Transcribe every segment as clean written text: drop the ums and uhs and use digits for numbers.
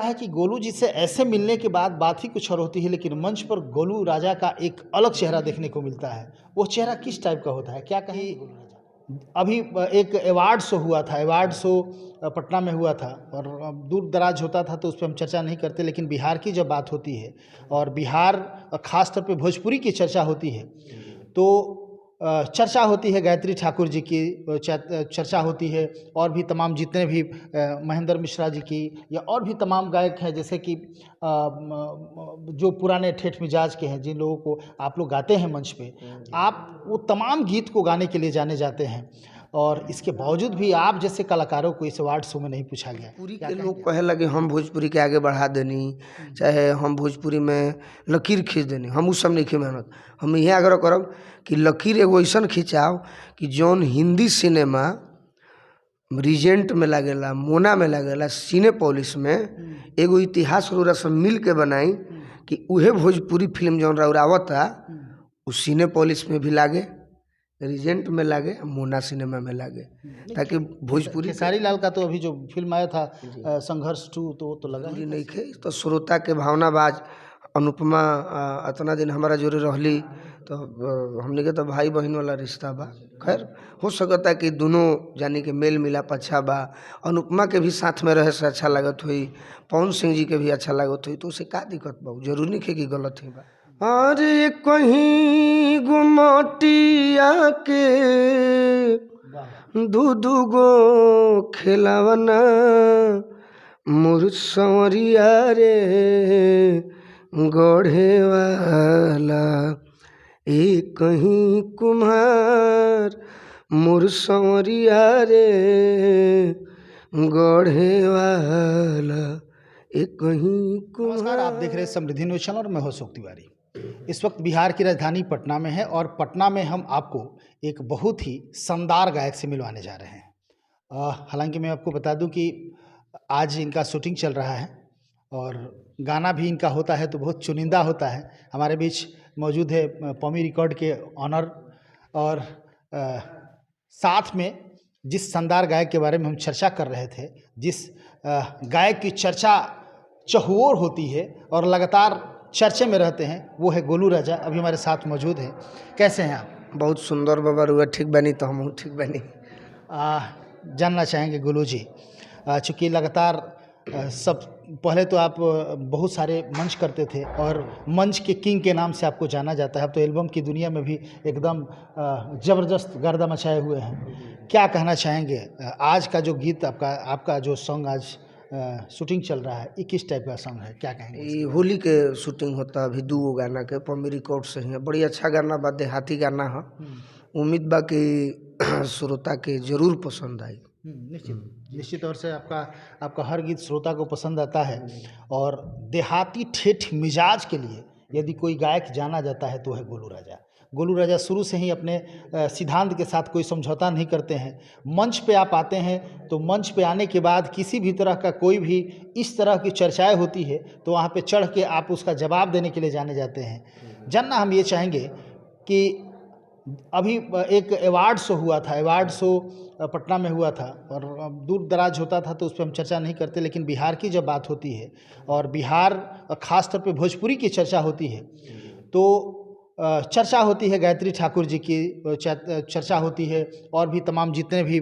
है कि गोलू जी से ऐसे मिलने के बाद बात ही कुछ और होती है, लेकिन मंच पर गोलू राजा का एक अलग चेहरा देखने को मिलता है। वो चेहरा किस टाइप का होता है, क्या कहेंगे गोलू राजा? अभी एक अवार्ड शो हुआ था, अवार्ड शो पटना में हुआ था और दूर दराज होता था तो उस पर हम चर्चा नहीं करते, लेकिन बिहार की जब बात होती है और बिहार खास तौर पे भोजपुरी की चर्चा होती है तो चर्चा होती है गायत्री ठाकुर जी की, चर्चा होती है और भी तमाम जितने भी महेंद्र मिश्रा जी की या और भी तमाम गायक हैं, जैसे कि जो पुराने ठेठ मिजाज के हैं, जिन लोगों को आप लोग गाते हैं मंच पे, आप वो तमाम गीत को गाने के लिए जाने जाते हैं और इसके बावजूद भी आप जैसे कलाकारों को इस अवार्ड शो में नहीं पूछा गया। भोजपुरी के लोग कहे लगे हम भोजपुरी के आगे बढ़ा देनी, चाहे हम भोजपुरी में लकीर खींच देनी, हम उस सब नहीं खी मेहनत। हम यह आग्रह करब कि लकीर एगो ऐसा खिंचाओ कि जौन हिंदी सिनेमा रिजेंट में लगेला, मोना में लगेला, सिनेपोलिस में एगो इतिहास रौरा सब मिल के बनाई कि उहे भोजपुरी फिल्म जौन रौरावता उस सिनेपोलिस में भी लागे, रिजेंट में लागे, मोना सिनेमा में लागे, ताकि भोजपुरी खेसारी लाल का तो अभी जो फिल्म आया था संघर्ष 2 तो वो तो लगा ही नहीं खे। तो श्रोता के भावनाबाज अनुपमा इतना दिन हमारा जोरे रहली तो हमने के तो भाई बहन वाला रिश्ता बा। खैर हो सकता है कि दोनों जानी के मेल मिलाप अच्छा बा, अनुपमा के भी साथ में रहे से अच्छा लागत हुई, पवन सिंह जी के भी अच्छा लागत हुई, तो उसे का दिक्कत बा? जरूरी नहीं है कि गलत ही बा। अरे कहीं गुमटिया के दू गो खिलावना मोर संवरिया रे गढ़े वाला, एक कहीं कुम्हार मोर संवरिया रे गढ़े वाला, एक कहीं नमस्कार, आप देख रहे हैं समृद्धि न्यूज चैनल और मैं हूं अशोक तिवारी। इस वक्त बिहार की राजधानी पटना में है और पटना में हम आपको एक बहुत ही शानदार गायक से मिलवाने जा रहे हैं। हालांकि मैं आपको बता दूं कि आज इनका शूटिंग चल रहा है और गाना भी इनका होता है तो बहुत चुनिंदा होता है। हमारे बीच मौजूद है पमी रिकॉर्ड के ऑनर और साथ में जिस शानदार गायक के बारे में हम चर्चा कर रहे थे, जिस गायक की चर्चा चहुओर होती है और लगातार चर्चे में रहते हैं, वो है गोलू राजा। अभी हमारे साथ मौजूद हैं। कैसे हैं आप? बहुत सुंदर बाबा रुआ, ठीक बनी तो हम ठीक बनी। जानना चाहेंगे गोलू जी, चूँकि लगातार सब पहले तो आप बहुत सारे मंच करते थे और मंच के किंग के नाम से आपको जाना जाता है। अब तो एल्बम की दुनिया में भी एकदम ज़बरदस्त गर्दा मचाए हुए हैं। क्या कहना चाहेंगे? आज का जो गीत आपका जो सॉन्ग आज शूटिंग चल रहा है, ये किस टाइप का सॉन्ग है, क्या कहेंगे? ये होली के शूटिंग होता है अभी 2 गाना के, पमी रिकॉर्ड से है। बड़ी अच्छा गाना बा, देहाती गाना है। उम्मीद बा कि श्रोता के जरूर पसंद आई। निश्चित तौर से आपका हर गीत श्रोता को पसंद आता है और देहाती ठेठ मिजाज के लिए यदि कोई गायक जाना जाता है तो है गोलू राजा। गोलू राजा शुरू से ही अपने सिद्धांत के साथ कोई समझौता नहीं करते हैं। मंच पे आप आते हैं तो मंच पे आने के बाद किसी भी तरह का कोई भी इस तरह की चर्चाएं होती है तो वहाँ पे चढ़ के आप उसका जवाब देने के लिए जाने जाते हैं। जानना हम ये चाहेंगे कि अभी एक अवार्ड शो हुआ था, अवार्ड शो पटना में हुआ था और दूर दराज होता था तो उस पर हम चर्चा नहीं करते, लेकिन बिहार की जब बात होती है और बिहार खास तौर पे भोजपुरी की चर्चा होती है तो चर्चा होती है गायत्री ठाकुर जी की, चर्चा होती है और भी तमाम जितने भी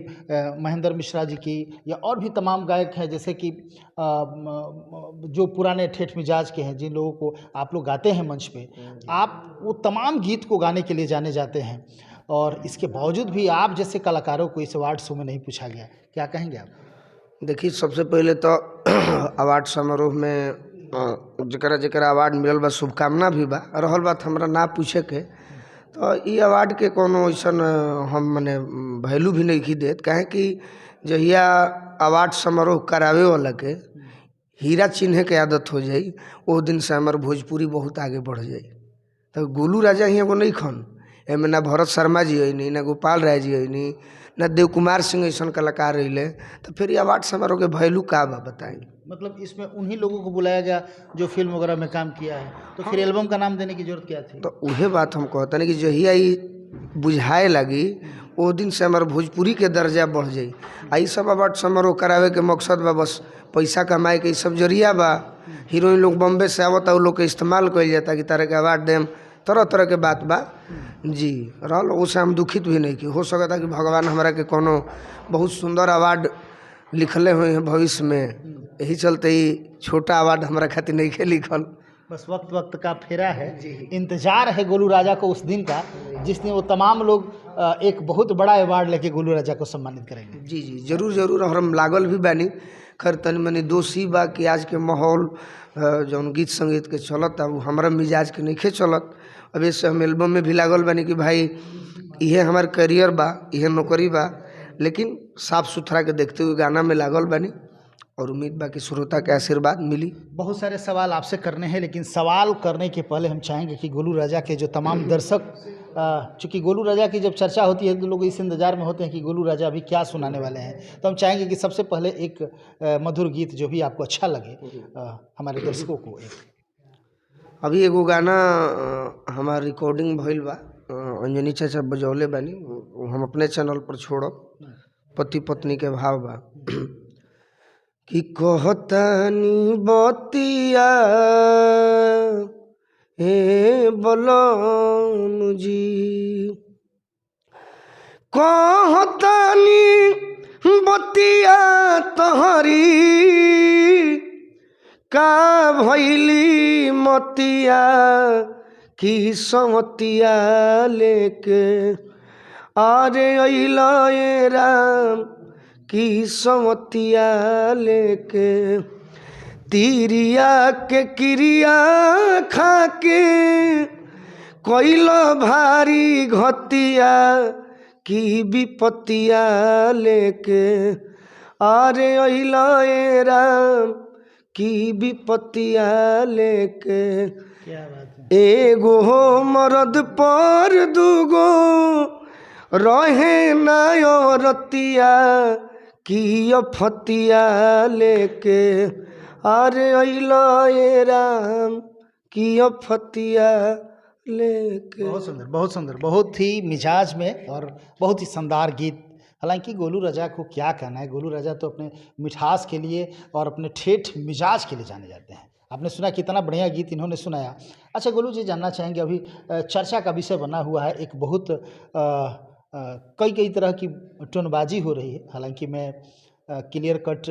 महेंद्र मिश्रा जी की या और भी तमाम गायक हैं, जैसे कि जो पुराने ठेठ मिजाज के हैं, जिन लोगों को आप लोग गाते हैं मंच पे, आप वो तमाम गीत को गाने के लिए जाने जाते हैं और इसके बावजूद भी आप जैसे कलाकारों को इस अवार्ड शो में नहीं पूछा गया। क्या कहेंगे आप? देखिए, सबसे पहले तो अवार्ड समारोह में जरा जरा अवार्ड मिलल बा, शुभकामना भी बा। रहल बात हमरा ना पूछे के, तो ये अवार्ड के कोनो ऐसा हम मने वैल्यू भी नहीं की देत, काहे कि जहिया अवार्ड समारोह करावे वाला के हीरा चिन्हे के आदत हो जाई, वो दिन से हमार भोजपुरी बहुत आगे बढ़ जाई। तो गोलू राजा ही एगो नहीं खन, एमें ना भरत शर्मा जी है, ना गोपाल राय जी है, ना देव कुमार सिंह ऐसा कलाकार रहे, तो फिर ये अवार्ड समारोह के वैल्यू का बा बताई? मतलब इसमें उन्हीं लोगों को बुलाया गया जो फिल्म वगैरह में काम किया है, तो फिर एल्बम का नाम देने की जरूरत क्या थी? तो वही बात हम कहते हैं कि जहिया बुझाए लगी वो दिन से हमारे भोजपुरी के दर्जा बढ़ जाई। आई सब अवार्ड समारोह करावे के मकसद बा बस पैसा कमाए के, सब जरिया बा। हीरोइन लोग बॉम्बे से आवता, वो लोग के इस्तेमाल कइल जाता कि तरह के अवार्ड देम, तरह तरह के बात बा जी। रहल उसे हम दुखित भी नहीं कि हो सकता कि भगवान हमारा के कोनो बहुत सुंदर अवार्ड लिखले हुए हैं भविष्य में, यही चलते ही छोटा अवार्ड हमारा खातिर नहीं के लिखल। बस वक्त वक्त का फेरा है, इंतजार है गोलू राजा को उस दिन का जिस दिन वो तमाम लोग एक बहुत बड़ा अवार्ड लेके गोलू राजा को सम्मानित करेंगे। जी जी जरूर जरूर, और हम लागल भी बानी। खैर तनि मनी दोषी बा कि आज के माहौल जौन गीत संगीत के चलत वो हमारा मिजाज के नहीं चलत। अब इससे हम एल्बम में भी लागल बानी कि भाई ये हमार करियर बा, ये नौकरी बा, लेकिन साफ सुथरा के देखते हुए गाना में लागल बानी और उम्मीद बा कि श्रोता के आशीर्वाद मिली। बहुत सारे सवाल आपसे करने हैं, लेकिन सवाल करने के पहले हम चाहेंगे कि गोलू राजा के जो तमाम दर्शक, चूँकि गोलू राजा की जब चर्चा होती है तो लोग इस इंतजार में होते हैं कि गोलू राजा अभी क्या सुनाने वाले हैं, तो हम चाहेंगे कि सबसे पहले एक मधुर गीत जो भी आपको अच्छा लगे हमारे दर्शकों को। एक अभी एगो गाना हमार रिकॉर्डिंग भइल बा, अंजनी चाचा बजौले बानी, हम अपने चैनल पर छोड़ब। पति पत्नी के भाव बा कि कहतानी बतिया हे बलम जी, कहतानी बतिया तहरी का भैली मतिया की समतिया लेके अरे अइला ए राम की समतिया लेके तीरिया के क्रिया खाके कोइला भारी घतिया की विपतिया लेके अरे अइला ए राम की विपतिया लेके। क्या बात है। एगो मरद पर दूगो रहे ना रतिया की अफतिया लेके अरे अइला ए राम की अफतिया लेके। बहुत सुंदर, बहुत सुंदर, बहुत ही मिजाज में और बहुत ही शानदार गीत। हालांकि गोलू राजा को क्या कहना है, गोलू राजा तो अपने मिठास के लिए और अपने ठेठ मिजाज के लिए जाने जाते हैं। आपने सुना कितना बढ़िया गीत इन्होंने सुनाया। अच्छा गोलू जी, जानना चाहेंगे अभी चर्चा का विषय बना हुआ है, एक बहुत कई कई तरह की टोनबाजी हो रही है। हालांकि मैं क्लियर कट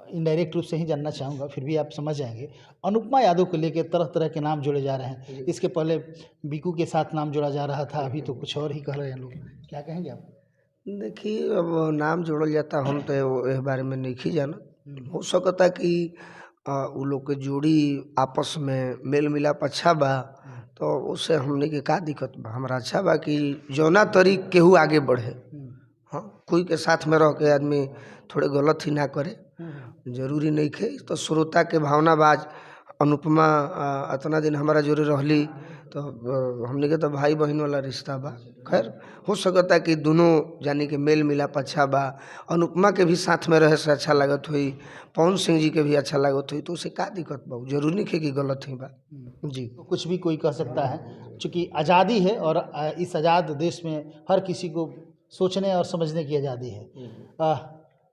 इनडायरेक्ट रूप से ही जानना चाहूँगा, फिर भी आप समझ जाएंगे। अनुपमा यादव को लेकर तरह तरह के नाम जोड़े जा रहे हैं। इसके पहले बीकू के साथ नाम जोड़ा जा रहा था, अभी तो कुछ और ही कह रहे हैं लोग, क्या कहेंगे आप? देखिए अब नाम जोड़ल जाता, हम तो इस बारे में नहीं जाना। हो सकता कि उ लोग के जोड़ी आपस में मेल मिलाप अच्छा बा, तो उससे हमने के का दिक्कत बा। हमारा अच्छा बा कि जौना तरीक केहू आगे बढ़े। हाँ, कोई के साथ में रह के आदमी थोड़े गलत ही ना करे, जरूरी नहीं खे। तो श्रोता के भावना बाज अनुपमा इतना दिन हमारा जोड़े रहली, तो हमने के तो भाई बहन वाला रिश्ता बा। खैर हो सकता कि दोनों जानी के मेल मिलाप अच्छा बा। अनुपमा के भी साथ में रहे से अच्छा लागत हुई, पवन सिंह जी के भी अच्छा लागत हुई, तो उसे का दिक्कत बा, जरूरी नहीं कि गलत ही बा जी। तो कुछ भी कोई कह सकता है, क्योंकि आज़ादी है और इस आज़ाद देश में हर किसी को सोचने और समझने की आज़ादी है।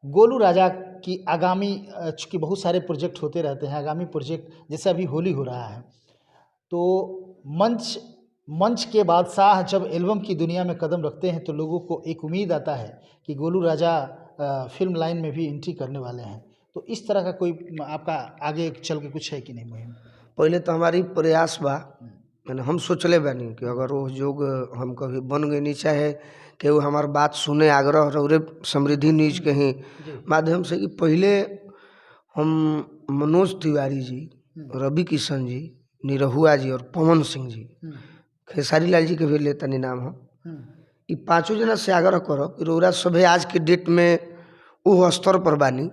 गोलू राजा की आगामी, चूँकि बहुत सारे प्रोजेक्ट होते रहते हैं, आगामी प्रोजेक्ट जैसे अभी होली हो रहा है, तो मंच के बादशाह जब एल्बम की दुनिया में कदम रखते हैं तो लोगों को एक उम्मीद आता है कि गोलू राजा फिल्म लाइन में भी एंट्री करने वाले हैं। तो इस तरह का कोई आपका आगे चल के कुछ है कि नहीं मुहिम? पहले तो हमारी प्रयास बा, मैंने हम सोचले बानी कि अगर वो जोग हम कभी बन गए नहीं, चाहे कि वो हमार बात सुने, आग्रह रौरे समृद्धि न्यूज के ही माध्यम से, कि पहले हम मनोज तिवारी जी, रवि किशन जी, निरहुआ जी और पवन सिंह जी, खेसारी लाल जी के भी लेता नहीं नाम हम, ये पाँचों जना से आग्रह करो कि रौरा सभे आज के डेट में वो स्तर पर बानी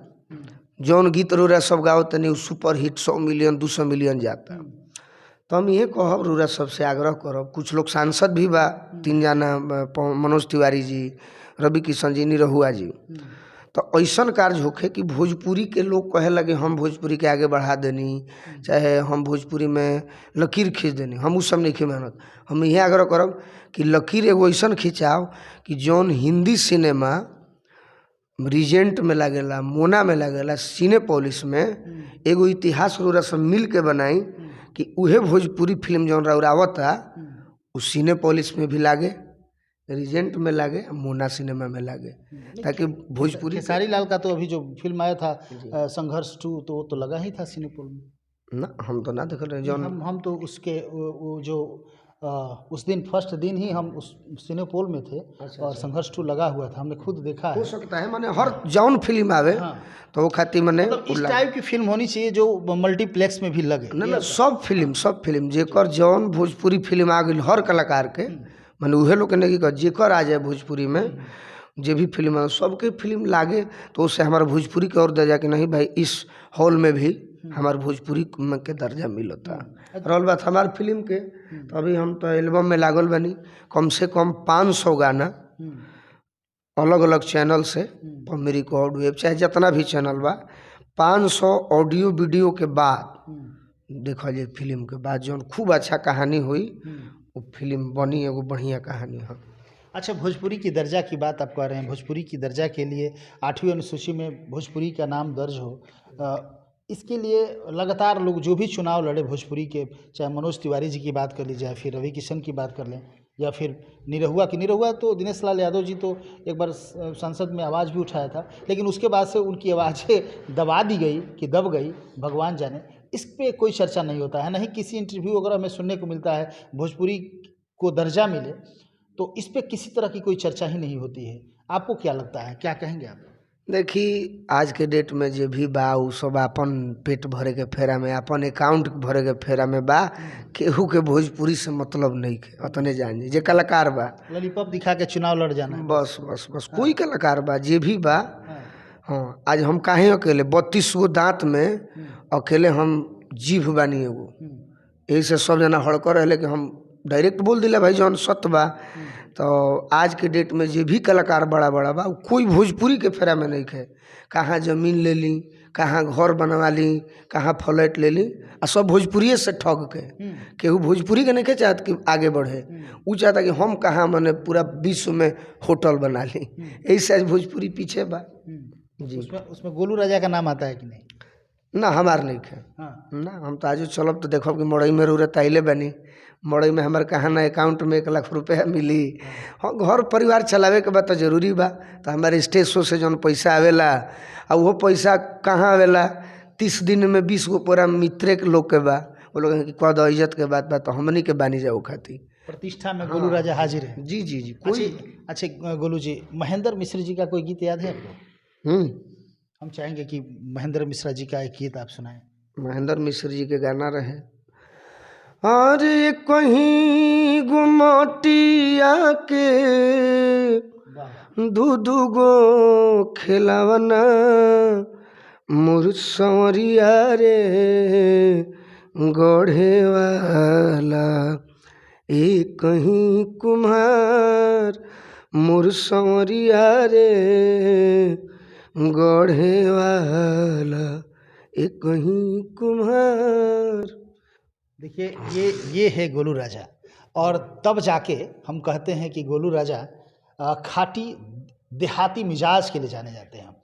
जौन गीत रौरा सब गाओ तनी सुपर हिट 100 मिलियन 200 मिलियन जाता। तो हम ये कहब रौरा सबसे आग्रह करब, कुछ लोग सांसद भी बा, 3 जना, मनोज तिवारी जी, रवि किशन जी, निरहुआ जी, तो ऐसन कार्य होखे कि भोजपुरी के लोग कहे लगे हम भोजपुरी के आगे बढ़ा देनी, चाहे हम भोजपुरी में लकीर खींच देनी, हम उस सब नहीं मेहनत। हम यह आग्रह करब कि लकीर एगो ऐसन खिंचाओ कि जौन हिंदी सिनेमा रीजेंट में लागेला, मोना में लागेला, सिनेपोलिस में एगो इतिहास रउरा सब मिल के बनाई कि उहे भोजपुरी फिल्म जौन रउरा आवता उ सिनेपोलिस में भी लागे, रीजेंट में लागे, मोना सिनेमा में लागे, ताकि भोजपुरी खेसारी लाल का तो अभी जो फिल्म आया था संघर्ष 2, तो वो तो लगा ही था सिनेपोल में। ना हम तो ना देख रहे जौन हम तो उसके वो जो उस दिन फर्स्ट दिन ही हम उस सिनेपोल में थे और संघर्ष 2 लगा हुआ था, हमने खुद देखा हो है। सकता है माने हर जौन फिल्म आवे तो वो खातिर माने मतलब इस टाइप की फिल्म होनी चाहिए जो मल्टीप्लेक्स में भी लगे। ना सब फिल्म जेकर जौन भोजपुरी फिल्म आ गई हर कलाकार के माने उहे लोग के नहीं कि जेकर आ जाए भोजपुरी में जे भी फिल्म है सबके फिल्म लागे तो उससे हमारा भोजपुरी के और दर्जा कि नहीं भाई इस हॉल में भी हमारे भोजपुरी के दर्जा मिलता। रहल बात हमारे फिल्म के तो अभी हम तो एल्बम में लागल बनी, कम से कम 500 गाना अलग अलग चैनल से, पम्मी रिकॉर्ड वेब चाहे जितना भी चैनल बा, 500 ऑडियो वीडियो के बाद देखा जाए फिल्म के बाद जौन खूब अच्छा कहानी हुई वो फिल्म बनी, एगो बढ़िया कहानी है। अच्छा, भोजपुरी की दर्जा की बात आप कह रहे हैं, भोजपुरी की दर्जा के लिए 8वीं अनुसूची में भोजपुरी का नाम दर्ज हो, इसके लिए लगातार लोग जो भी चुनाव लड़े भोजपुरी के, चाहे मनोज तिवारी जी की बात कर लीजिए, फिर रवि किशन की बात कर लें, या फिर निरहुआ की, निरहुआ तो दिनेश लाल यादव जी तो एक बार संसद में आवाज़ भी उठाया था, लेकिन उसके बाद से उनकी आवाज़ें दबा दी गई कि दब गई, भगवान जाने। इस पे कोई चर्चा नहीं होता है, नहीं किसी इंटरव्यू वगैरह में सुनने को मिलता है भोजपुरी को दर्जा मिले, तो इस पे किसी तरह की कोई चर्चा ही नहीं होती है। आपको क्या लगता है, क्या कहेंगे आप? देखी आज के डेट में जे भी बा उ सब अपन पेट भरे के फेरा में, अपन अकाउंट भरे के फेरा में बा, केहू के भोजपुरी से मतलब नहीं के, अतने जान जे कलाकार बा लॉलीपॉप दिखा के चुनाव लड़ जाना है। बस बस बस कोई कलाकार बा जे भी बा। हाँ, आज हम काहे अकेले 32 गो दांत में अकेले हम जीभ बानी एगो, यही से सब जना हड़कर रहे कि हम डायरेक्ट बोल दिला भाई जौन सत्य बा। तो आज के डेट में जे भी कलाकार बड़ा बड़ा बा कोई भोजपुरी के फेरा में नहीं खे, कहाँ जमीन ले ली, कहाँ घर बनवा ली, कहाँ फ्लैट ले ली, आ सब भोजपुरी से ठग के, केहू भोजपुरी के नहीं के चाहत कि आगे बढ़े, वो चाहता कि हम कहाँ मने पूरा विश्व में होटल बना ली, यही से आज भोजपुरी पीछे बा जी। उसमें गोलू राजा का नाम आता है कि नहीं? ना हमार नहीं खे। ना हम तो आज चलब तो देखब कि मड़ई में रूरत आइले बनी, मड़ई में हमारे कहाँ ना अकाउंट में 1 लाख रुपया मिली। हाँ, घर परिवार चलावे के बाद तो जरूरी बा, तो हमारे स्टेज शो से जौन पैसा आवेला और वो पैसा कहाँ आवेला, 30 दिन में 20 गो पूरा मित्रे के लोग के बा, वो लोग कि कद इज्जत के बात बा तो हमनी के बानी जाओ खाती प्रतिष्ठा में गोलू राजा हाजिर है। जी जी जी। कोई अच्छा गोलू जी, महेंद्र मिश्र जी का कोई गीत याद है आपको? हम चाहेंगे कि महेंद्र मिश्रा जी का एक गीत आप सुनाएं। महेंद्र मिश्र जी के गाना रहे, अरे कहीं गुमटिया के दू गो खिलावना मोर संवरिया रे गढ़े वाला, एक कहीं कुम्हार मोर संवरिया रे गढ़े वाला, एक कहीं कुम्हार। देखिए ये है गोलू राजा, और तब जाके हम कहते हैं कि गोलू राजा खाटी देहाती मिजाज के लिए जाने जाते हैं।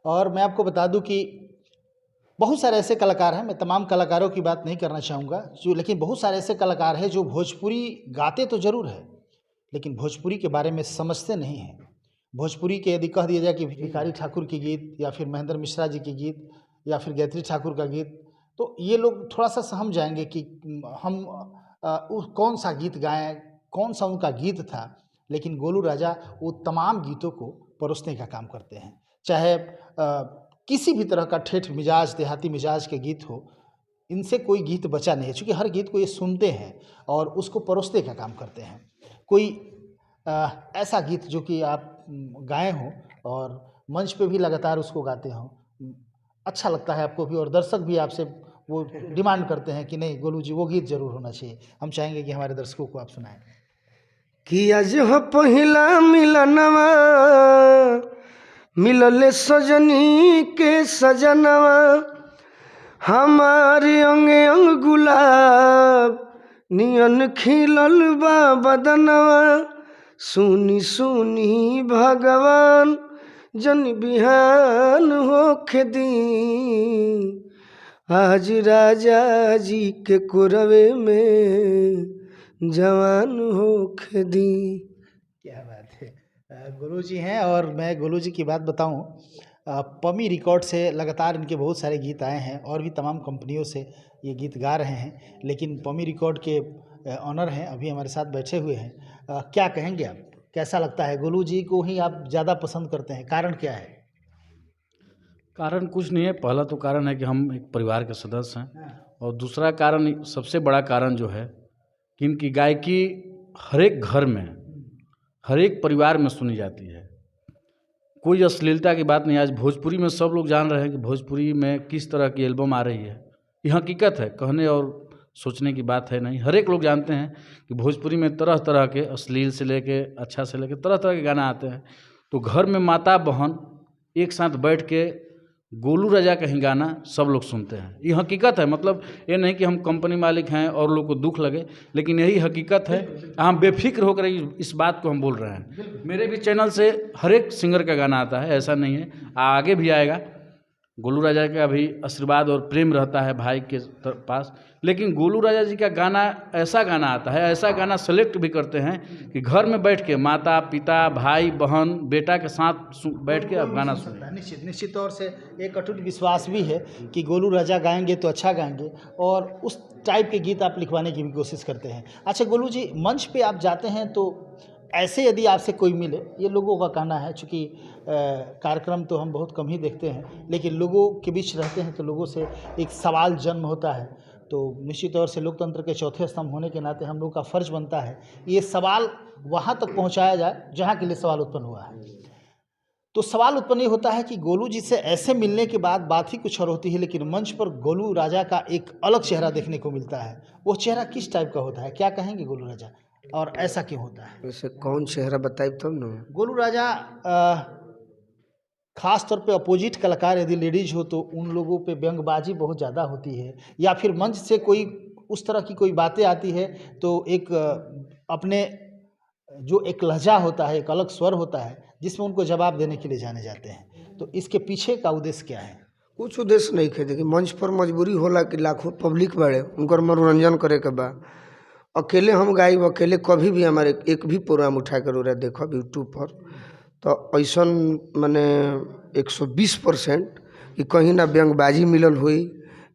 और मैं आपको बता दूं कि बहुत सारे ऐसे कलाकार हैं, मैं तमाम कलाकारों की बात नहीं करना चाहूँगा जो, लेकिन बहुत सारे ऐसे कलाकार हैं जो भोजपुरी गाते तो ज़रूर है लेकिन भोजपुरी के बारे में समझते नहीं हैं। भोजपुरी के यदि कह दिया जाए कि भिखारी ठाकुर के गीत या फिर महेंद्र मिश्रा जी के गीत या फिर गायत्री ठाकुर का गीत, तो ये लोग थोड़ा सा सहम जाएंगे कि हम कौन सा गीत गाएं, कौन सा उनका गीत था। लेकिन गोलू राजा वो तमाम गीतों को परोसने का काम करते हैं, चाहे किसी भी तरह का ठेठ मिजाज देहाती मिजाज के गीत हो, इनसे कोई गीत बचा नहीं है, क्योंकि हर गीत को ये सुनते हैं और उसको परोसने का काम करते हैं। कोई ऐसा गीत जो कि आप गाए हों और मंच पे भी लगातार उसको गाते हों, अच्छा लगता है आपको भी और दर्शक भी आपसे वो डिमांड करते हैं कि नहीं गोलू जी वो गीत जरूर होना चाहिए, हम चाहेंगे कि हमारे दर्शकों को आप सुनाएं। कि आज हो पहिला मिलनवा मिलले सजनी के सजनवा हमारे अंग अंग गुलाब नियन खिलल बा बदनवा सुनी सुनी भगवान जन बिहान होखे दी आज राजा जी के कुरवे में जवान होखे दी। क्या बात है। गुरु जी हैं, और मैं गुरु जी की बात बताऊं, पमी रिकॉर्ड से लगातार इनके बहुत सारे गीत आए हैं और भी तमाम कंपनियों से ये गीत गा रहे हैं, लेकिन पमी रिकॉर्ड के ऑनर हैं, अभी हमारे साथ बैठे हुए हैं। क्या कहेंगे आप, कैसा लगता है? गुरु जी को ही आप ज़्यादा पसंद करते हैं, कारण क्या है? कारण कुछ नहीं है। पहला तो कारण है कि हम एक परिवार के सदस्य हैं, और दूसरा कारण, सबसे बड़ा कारण जो है कि इनकी गायकी हर एक घर में, हर एक परिवार में सुनी जाती है। कोई अश्लीलता की बात नहीं। आज भोजपुरी में सब लोग जान रहे हैं कि भोजपुरी में किस तरह की एल्बम आ रही है। ये हकीकत है, कहने और सोचने की बात है नहीं। हर एक लोग जानते हैं कि भोजपुरी में तरह तरह के, अश्लील से लेके अच्छा से लेके तरह तरह के गाना आते हैं। तो घर में माता बहन एक साथ बैठ के गोलू राजा का ही गाना सब लोग सुनते हैं। ये हकीकत है। मतलब ये नहीं कि हम कंपनी मालिक हैं और लोग को दुख लगे, लेकिन यही हकीकत है। हम बेफिक्र होकर इस बात को हम बोल रहे हैं। मेरे भी चैनल से हर एक सिंगर का गाना आता है, ऐसा नहीं है, आगे भी आएगा। गोलू राजा का भी आशीर्वाद और प्रेम रहता है भाई के पास, लेकिन गोलू राजा जी का गाना ऐसा गाना आता है, ऐसा गाना सेलेक्ट भी करते हैं कि घर में बैठ के माता पिता भाई बहन बेटा के साथ बैठ के अब गाना सुने। निश्चित तौर से एक अटूट विश्वास भी है कि गोलू राजा गाएंगे तो अच्छा गाएंगे, और उस टाइप के गीत आप लिखवाने की भी कोशिश करते हैं। अच्छा गोलू जी, मंच पे आप जाते हैं तो ऐसे यदि आपसे कोई मिले, ये लोगों का कहना है, चूँकि कार्यक्रम तो हम बहुत कम ही देखते हैं, लेकिन लोगों के बीच रहते हैं तो लोगों से एक सवाल जन्म होता है, तो निश्चित तौर से लोकतंत्र के चौथे स्तंभ होने के नाते हम लोग का फ़र्ज बनता है ये सवाल वहाँ तक पहुँचाया जाए जहाँ के लिए सवाल उत्पन्न हुआ है। तो सवाल उत्पन्न ये होता है कि गोलू जी से ऐसे मिलने के बाद बात ही कुछ और होती है, लेकिन मंच पर गोलू राजा का एक अलग चेहरा देखने को मिलता है। वो चेहरा किस टाइप का होता है, क्या कहेंगे गोलू राजा, और ऐसा क्यों होता है? वैसे कौन चेहरा बताइए तब ना। गोलू राजा खास तौर पे अपोजिट कलाकार यदि लेडीज हो तो उन लोगों पे व्यंगबाजी बहुत ज़्यादा होती है, या फिर मंच से कोई उस तरह की कोई बातें आती है तो एक अपने जो एक लहजा होता है, एक अलग स्वर होता है जिसमें उनको जवाब देने के लिए जाने जाते हैं। तो इसके पीछे का उद्देश्य क्या है? कुछ उद्देश्य नहीं खे। देखिए, मंच पर मजबूरी होला कि लाखों पब्लिक बड़े उनकर मनोरंजन करे के बा। अकेले हम गाई, अकेले कभी भी हमारे एक भी प्रोग्राम उठा कर रहा देखो यूट्यूब पर, तो ऐसा माने 120% कि कहीं ना व्यंगबाजी मिलल हुई,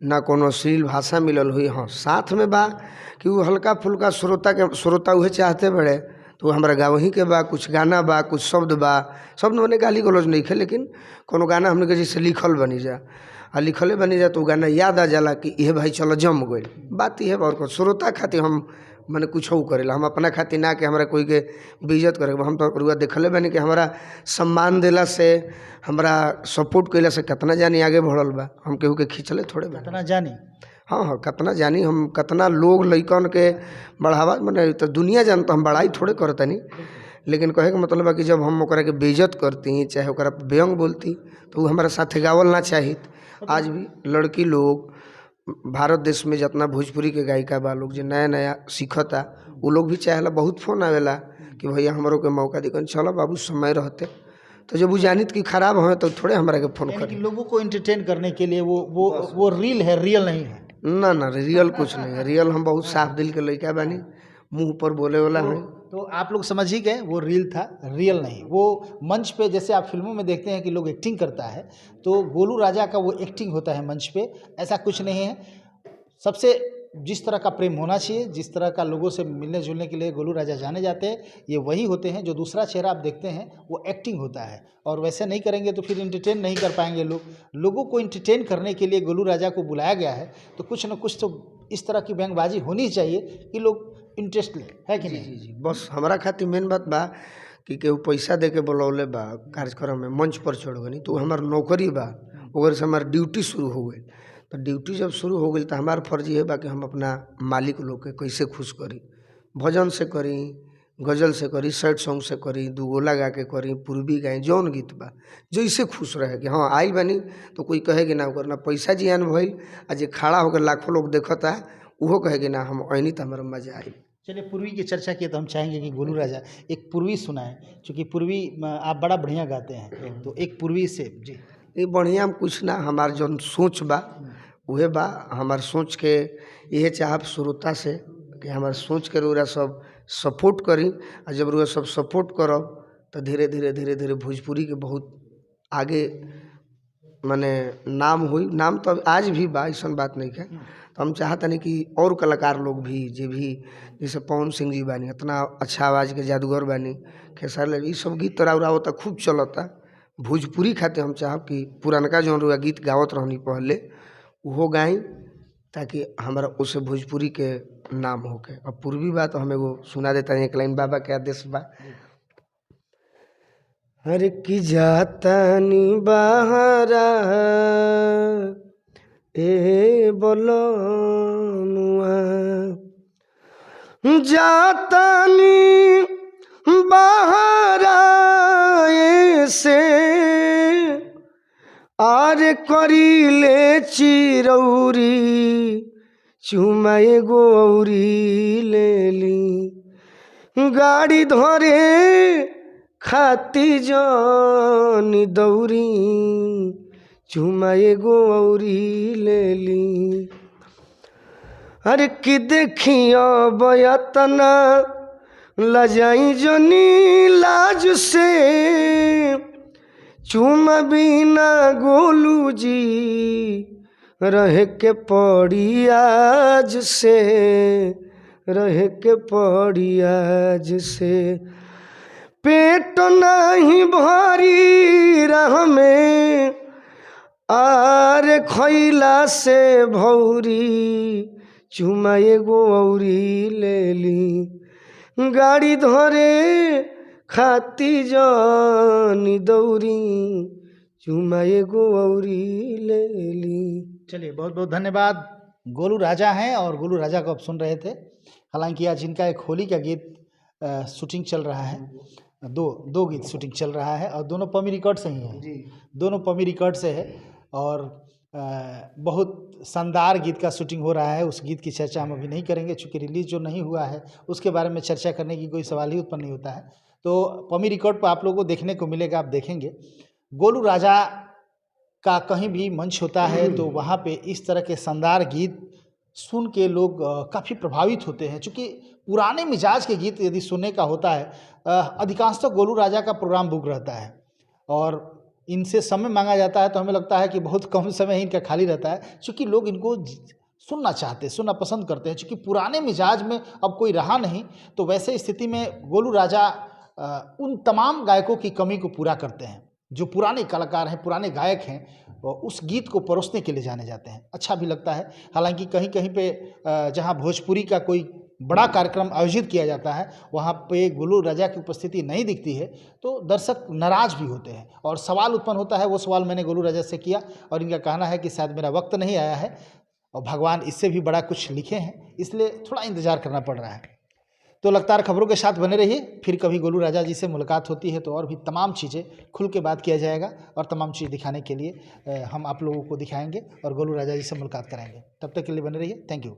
ना कोनो अश्लील भाषा मिलल हुई। हाँ, साथ में बा कि वो हल्का फुल्का श्रोता उहे चाहते बड़े, तो हमारा गावही के बा, कुछ गाना बा, कुछ शब्द बा, शब्द मैंने गाली गलौज नहीं खे, लेकिन कोनो गाना हमने के जैसे लिखल बनी जा आ लिखले बनी जा तो गाना याद आ जाला कि यह भाई चलो जम गई बात। यह और श्रोता खातिर हम मैंने कुछ करेला, हम अपना खातिर ना कि हमारा कोई के बेइज्जत करे। हम तो रुआ देखले बनी कि हमारा सम्मान देला से, हमारा सपोर्ट कैला से कितना जानी आगे बढ़ल बा। हम केहू के खींचले थोड़े बा, कितना जानी। हाँ हाँ, कितना जानी हम, कितना लोग लइकन के बढ़ावा, मैंने तो दुनिया जानता, हम बड़ाई थोड़े करतनी। लेकिन कहे का मतलब है कि जब हम ओकरा के बेइज्जत करती, चाहे ओकरा व्यंग बोलती, तो वो हमारे साथ गावल ना चाहिए। आज भी लड़की लोग भारत देश में जितना भोजपुरी के गायिका बा लोग जो नया नया सीखता, वो लोग भी चाहेला, बहुत फोन आवेला कि भैया हमारों के मौका दिखन, चलो बाबू समय रहते। तो जब वो जानित कि खराब हो तो थोड़े हमारा के फोन कर, लोगों को एंटरटेन करने के लिए वो रील है, रियल नहीं है। ना ना, रियल कुछ नहीं है। रियल हम बहुत साफ दिल के लड़का बानी, मुंह पर बोले वाला है। तो आप लोग समझ ही गए, वो रील था, रियल नहीं। वो मंच पे जैसे आप फिल्मों में देखते हैं कि लोग एक्टिंग करता है, तो गोलू राजा का वो एक्टिंग होता है मंच पे, ऐसा कुछ नहीं है। सबसे जिस तरह का प्रेम होना चाहिए, जिस तरह का लोगों से मिलने जुलने के लिए गोलू राजा जाने जाते हैं, ये वही होते हैं। जो दूसरा चेहरा आप देखते हैं वो एक्टिंग होता है, और वैसे नहीं करेंगे तो फिर एंटरटेन नहीं कर पाएंगे लोग। लोगों को एंटरटेन करने के लिए गोलू राजा को बुलाया गया है, तो कुछ न कुछ तो इस तरह की व्यंगबाजी होनी चाहिए कि लोग इंटरेस्ट ले, है कि नहीं? जी। बस हमारा खातिर मेन बात बा कि केहू पैसा दे के बुलौले बा कार्यक्रम में, मंच पर चढ़ गई, तो हमार नौकरी बा, ओकर से हमार ड्यूटी शुरू हो गई। तो ड्यूटी जब शुरू हो गई तो हमार फर्ज ये बा कि हम अपना मालिक लोग के कैसे खुश करी, भजन से करी, गज़ल से करी, सैड सॉन्ग से करी, दू गोला गा के करी, पूर्वी गाई, जौन गीत बा जैसे खुश रहे कि हाँ आइल बनी तो कोई कहे कि ना ओकर ना पैसा जियान भइल, आ जे खड़ा होकर लाखों लोग देखता उहो कहे कि ना हम अइनी तो हमारा मजा आई। चलिए, पूर्वी की चर्चा की तो हम चाहेंगे कि गोलू राजा एक पूर्वी सुनाएं, क्योंकि पूर्वी आप बड़ा बढ़िया गाते हैं, तो एक पूर्वी से जी। ये बढ़िया में कुछ ना, हमार जौन सोच बा उहे बा, हमार सोच के यह चाहब श्रोता से कि हमार सोच के रउरा सब सपोर्ट करी, और जब रउरा सब सपोर्ट करब तो धीरे धीरे धीरे धीरे भोजपुरी के बहुत आगे माने नाम हुई। नाम तो आज भी बा, ऐसा बात नहीं है। तो हम चाहते नहीं कि और कलाकार लोग भी जे भी जैसे पवन सिंह जी बानी, इतना अच्छा आवाज़ के जादूगर बानी, खेसारी लाल, ये सब गीत तो राउरा होता खूब चलता। भोजपुरी खाते हम चाहब कि पुरानका जौन रुआ गीत गावत रहनी पहले वो गाई, ताकि हमारा उसे भोजपुरी के नाम होके। अब पूर्वी बात हमें वो सुना देता है, एक लाइन बाबा के आदेश बा। हर की जातानी बहरा ए बोलनुआ, जातानी बहरा से आर करीले चिरौरी चुमाए गौरी लेली, गाड़ी धरे खाती जानी दौरी चुमाए गौरी लेली। अरे कि देखियो बयतना लजाई जनी लाज से, चुमा बिना गोलू जी रह के पड़ी आज से, रह के पड़ी आज से। पेट नहीं भरी राह में आर खैला से भौरी चुमाए गौरी लेली, गाड़ी धरे खाती जानी दौरी चुमाए गौरी लेली। चलिए, बहुत बहुत धन्यवाद। गोलू राजा हैं और गोलू राजा को आप सुन रहे थे। हालांकि आज इनका एक होली का गीत शूटिंग चल रहा है, दो गीत शूटिंग चल रहा है, और दोनों पमी रिकॉर्ड से ही हैं, दोनों पमी रिकॉर्ड से है। और बहुत शानदार गीत का शूटिंग हो रहा है। उस गीत की चर्चा हम अभी नहीं करेंगे, चूँकि रिलीज़ जो नहीं हुआ है उसके बारे में चर्चा करने की कोई सवाल ही उत्पन्न नहीं होता है। तो पमी रिकॉर्ड पर आप लोगों को देखने को मिलेगा, आप देखेंगे। गोलू राजा का कहीं भी मंच होता है तो वहाँ पे इस तरह के शानदार गीत सुन के लोग काफ़ी प्रभावित होते हैं। चूँकि पुराने मिजाज के गीत यदि सुनने का होता है, अधिकांशतः गोलू राजा का प्रोग्राम बुक रहता है और इनसे समय मांगा जाता है, तो हमें लगता है कि बहुत कम समय ही इनका खाली रहता है, क्योंकि लोग इनको सुनना चाहते हैं, सुनना पसंद करते हैं। क्योंकि पुराने मिजाज में अब कोई रहा नहीं, तो वैसे स्थिति में गोलू राजा उन तमाम गायकों की कमी को पूरा करते हैं जो पुराने कलाकार हैं, पुराने गायक हैं, उस गीत को परोसने के लिए जाने जाते हैं। अच्छा भी लगता है। हालांकि कहीं कहीं पे जहां भोजपुरी का कोई बड़ा कार्यक्रम आयोजित किया जाता है वहाँ पे गोलू राजा की उपस्थिति नहीं दिखती है, तो दर्शक नाराज़ भी होते हैं और सवाल उत्पन्न होता है। वो सवाल मैंने गोलू राजा से किया और इनका कहना है कि शायद मेरा वक्त नहीं आया है और भगवान इससे भी बड़ा कुछ लिखे हैं, इसलिए थोड़ा इंतज़ार करना पड़ रहा है। तो लगातार खबरों के साथ बने रहिए। फिर कभी गोलू राजा जी से मुलाकात होती है तो और भी तमाम चीज़ें खुल के बात किया जाएगा और तमाम चीज़ दिखाने के लिए हम आप लोगों को दिखाएंगे और गोलू राजा जी से मुलाकात कराएंगे। तब तक के लिए बने रहिए। Thank you.